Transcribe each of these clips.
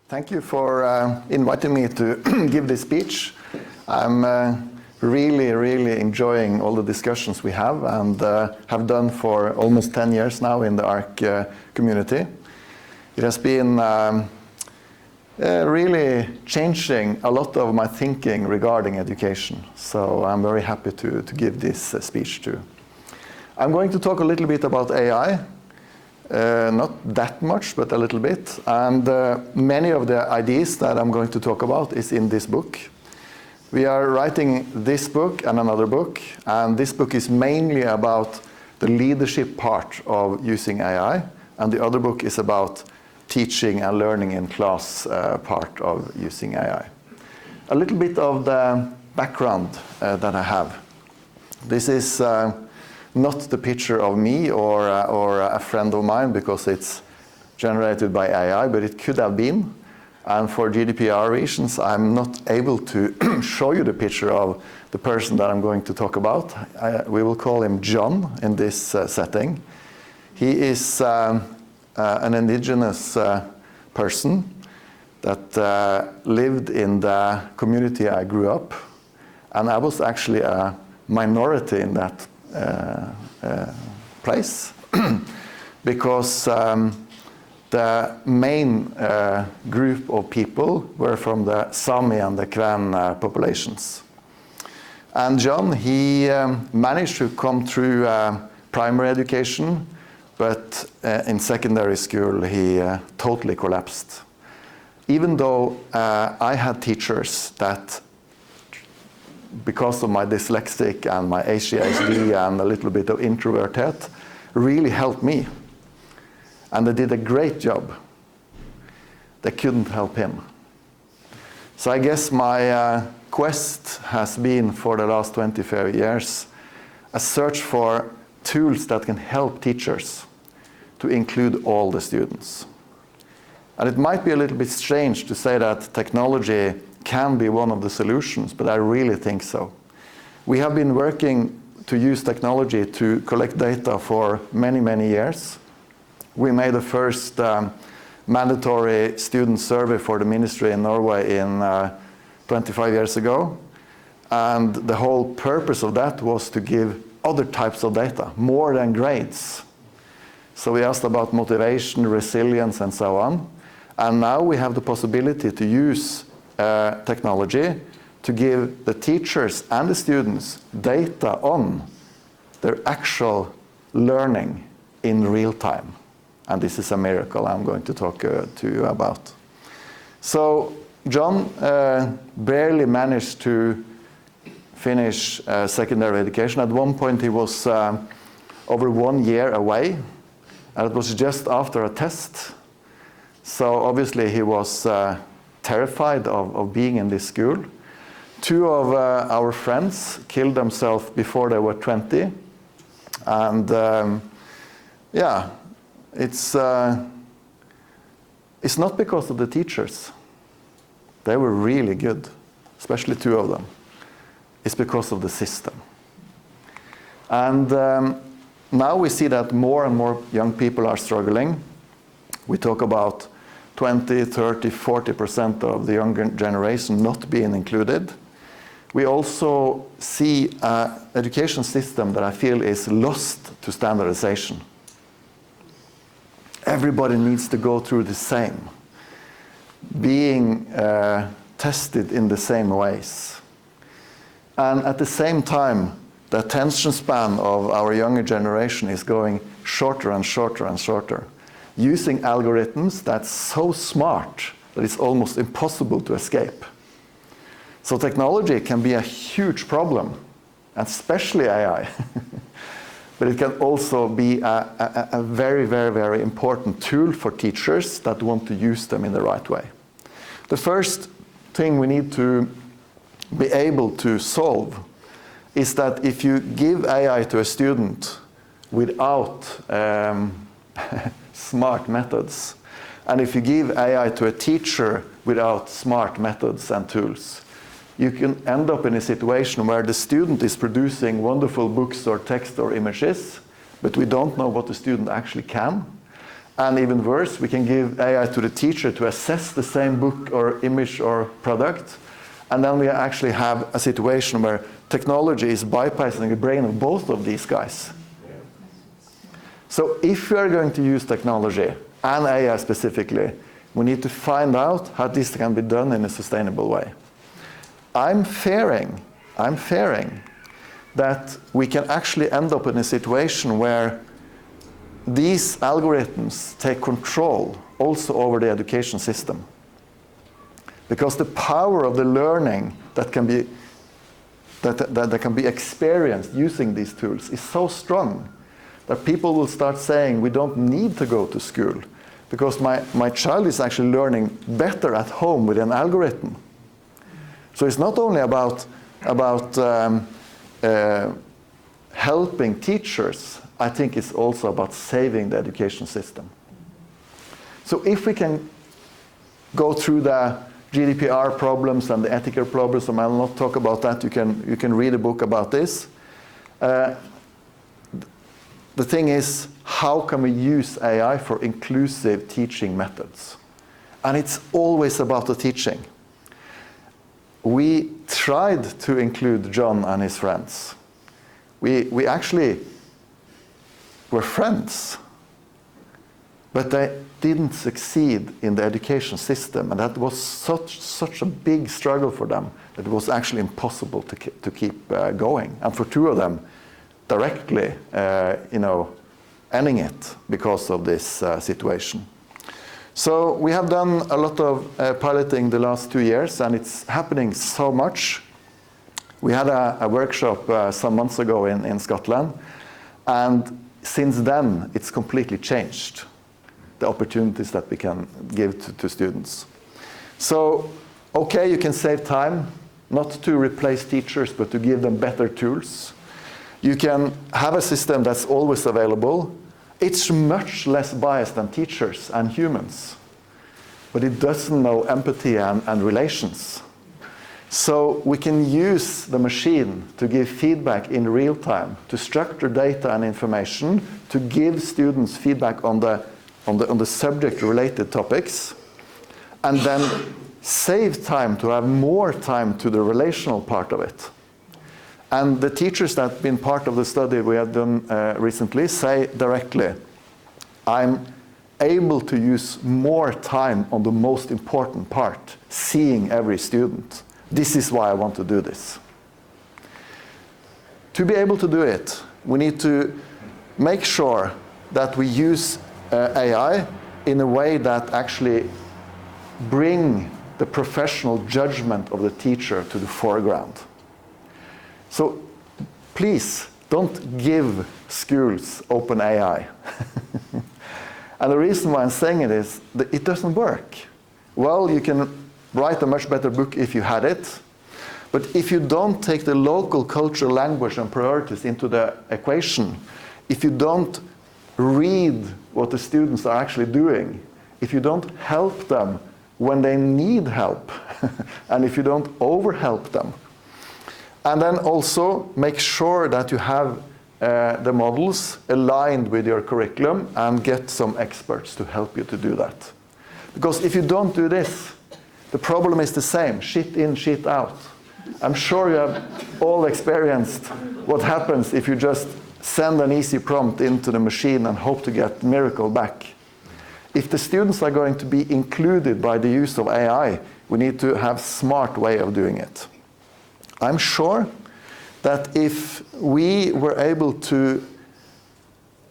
Thank you for inviting me to give this speech. I'm really enjoying all the discussions we have and have done for almost 10 years now in the ARC community. It has been really changing a lot of my thinking regarding education. So I'm very happy to give this speech too. I'm going to talk a little bit about AI. Not that much, but a little bit. And many of the ideas that I'm going to talk about is in this book. We are writing this book and another book, and this book is mainly about the leadership part of using AI, and the other book is about teaching and learning in class part of using AI. A little bit of the background that I have. This is not the picture of me or a friend of mine because it's generated by AI, but it could have been. And for GDPR reasons, I'm not able to show you the picture of the person that I'm going to talk about. We will call him John in this setting. He is an indigenous person that lived in the community I grew up, and I was actually a minority in that place because the main group of people were from the Sami and the Kven populations. And John, he managed to come through primary education, but in secondary school he totally collapsed. Even though I had teachers that, because of my dyslexic and my ADHD and a little bit of introverted, really helped me. And they did a great job. They couldn't help him. So I guess my quest has been for the last 25 years a search for tools that can help teachers to include all the students. And it might be a little bit strange to say that technology can be one of the solutions, but I really think so. We have been working to use technology to collect data for many years. We made the first mandatory student survey for the ministry in Norway in 25 years ago. And the whole purpose of that was to give other types of data, more than grades. So we asked about motivation, resilience, and so on. And now we have the possibility to use technology to give the teachers and the students data on their actual learning in real time. And this is a miracle I'm going to talk to you about. So John barely managed to finish secondary education. At one point he was over 1 year away, and it was just after a test. So obviously he was terrified of being in this school. Two of our friends killed themselves before they were 20. And yeah, it's not because of the teachers. They were really good, especially two of them. It's because of the system. And now we see that more and more young people are struggling. We talk about 20, 30, 40% of the younger generation not being included. We also see an education system that I feel is lost to standardization. Everybody needs to go through the same, being tested in the same ways. And at the same time, the attention span of our younger generation is going shorter and shorter and shorter, using algorithms that's so smart that it's almost impossible to escape. So technology can be a huge problem, especially AI. But it can also be a very important tool for teachers that want to use them in the right way. The first thing we need to be able to solve is that if you give AI to a student without smart methods, and if you give AI to a teacher without smart methods and tools, you can end up in a situation where the student is producing wonderful books or text or images, but we don't know what the student actually can. And even worse, we can give AI to the teacher to assess the same book or image or product. And then we actually have a situation where technology is bypassing the brain of both of these guys. So if we are going to use technology, and AI specifically, we need to find out how this can be done in a sustainable way. I'm fearing that we can actually end up in a situation where these algorithms take control also over the education system. Because the power of the learning that can be experienced using these tools is so strong that people will start saying, we don't need to go to school because my child is actually learning better at home with an algorithm. So it's not only about helping teachers, I think it's also about saving the education system. So if we can go through the GDPR problems and the ethical problems, and I'll not talk about that, you can read a book about this. The thing is, how can we use AI for inclusive teaching methods? And it's always about the teaching. We tried to include John and his friends. We actually were friends, but they didn't succeed in the education system, and that was such a big struggle for them that it was actually impossible to keep going. And for two of them, directly, ending it because of this situation. So we have done a lot of piloting the last 2 years, and it's happening so much. We had a workshop some months ago in Scotland, and since then it's completely changed the opportunities that we can give to students. So, okay, you can save time, not to replace teachers, but to give them better tools. You can have a system that's always available. It's much less biased than teachers and humans, but it doesn't know empathy and relations. So we can use the machine to give feedback in real time, to structure data and information, to give students feedback on the subject-related topics, and then save time to have more time to the relational part of it. And the teachers that have been part of the study we have done recently say directly, I'm able to use more time on the most important part, seeing every student. This is why I want to do this. To be able to do it, we need to make sure that we use AI in a way that actually bring the professional judgment of the teacher to the foreground. So please don't give schools open AI. And the reason why I'm saying it is that it doesn't work. Well, you can write a much better book if you had it, but if you don't take the local cultural language and priorities into the equation, if you don't read what the students are actually doing, if you don't help them when they need help, and if you don't over-help them, and then also make sure that you have the models aligned with your curriculum and get some experts to help you to do that. Because if you don't do this, the problem is the same, shit in, shit out. I'm sure you have all experienced what happens if you just send an easy prompt into the machine and hope to get miracle back. If the students are going to be included by the use of AI, we need to have a smart way of doing it. I'm sure that if we were able to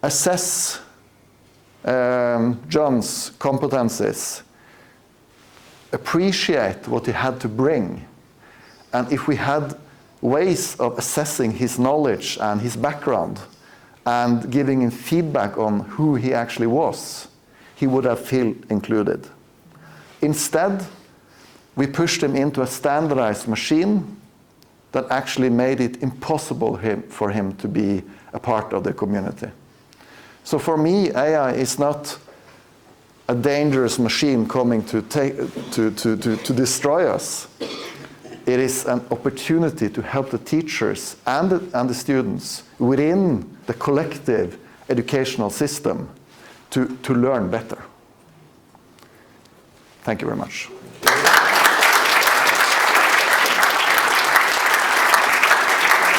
assess John's competencies, appreciate what he had to bring, and if we had ways of assessing his knowledge and his background and giving him feedback on who he actually was, he would have felt included. Instead, we pushed him into a standardized machine that actually made it impossible for him to be a part of the community. So for me, AI is not a dangerous machine coming to destroy us. It is an opportunity to help the teachers and the students within the collective educational system to learn better. Thank you very much.